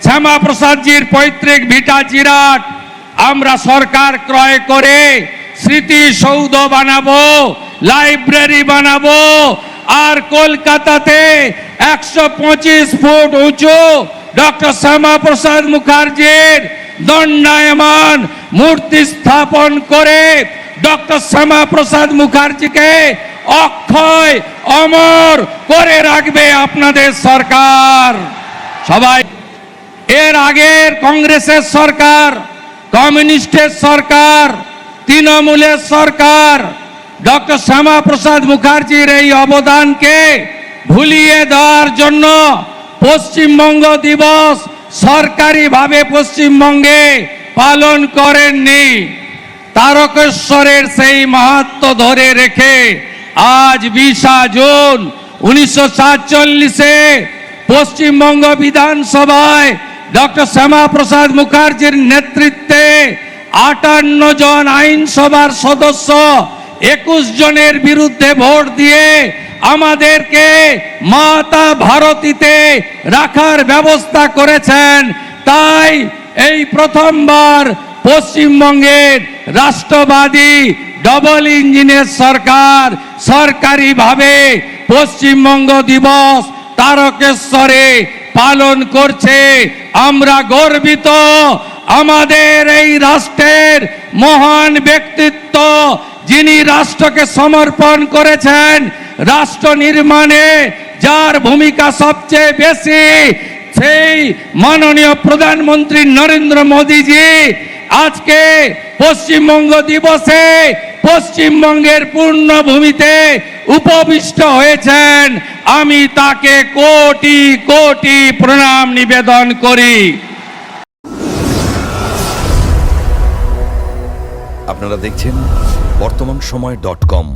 শ্যামাপ্রসাদজির পৈতৃক ভিটা জিরাট আমরা সরকার ক্রয় করে স্মৃতিসৌধ বানাবো, লাইব্রেরি বানাবো, আর কলকাতাতে 125 ফুট উঁচু ডক্টর শ্যামাপ্রসাদ মুখার্জির দণ্ডায়মান মূর্তি স্থাপন করে ডক্টর শ্যামাপ্রসাদ মুখার্জিকে অক্ষয় অমর করে রাখবে আপনাদের সরকার। সবাই এর আগের কংগ্রেসের সরকার, কমিউনিস্টের সরকার, তৃণমূলের সরকার ডক্টর শ্যামাপ্রসাদ মুখার্জির এই অবদানকে ভুলিয়ে দেওয়ার জন্য পশ্চিমবঙ্গ দিবস সরকারিভাবে পশ্চিমবঙ্গে পালন করেননি। তারকেশ্বরের সেই মাহাত্ম্য ধরে রেখে আজ 20 জুন 1947-এ পশ্চিমবঙ্গ বিধানসভায় ডক্টর শ্যামাপ্রসাদ মুখার্জির নেতৃত্বে 58 জন আইনসভার সদস্য 21 জনের বিরুদ্ধে ভোট দিয়ে আমাদেরকে মাতা ভারতীতে রাখার ব্যবস্থা করেছেন। তাই এই প্রথমবার পশ্চিমবঙ্গের রাষ্ট্রবাদী ডবল ইঞ্জিনের সরকার সরকারিভাবে পশ্চিমবঙ্গ দিবস তারকেশ্বরে পালন করছে। আমরা গর্বিত। আমাদের এই রাষ্ট্রের মহান ব্যক্তিত্ব, যিনি রাষ্ট্রকে সমর্পণ করেছেন, রাষ্ট্র নির্মাণে যার ভূমিকা সবচেয়ে বেশি, সেই মাননীয় প্রধানমন্ত্রী নরেন্দ্র মোদীজি আজকে পশ্চিমবঙ্গ দিবসে পশ্চিমবঙ্গের পূর্ণভূমিতে উপবিষ্ট হয়েছেন। আমি তাকে কোটি কোটি প্রণাম নিবেদন করি। আপনারা দেখছেন বর্তমানসময়.com।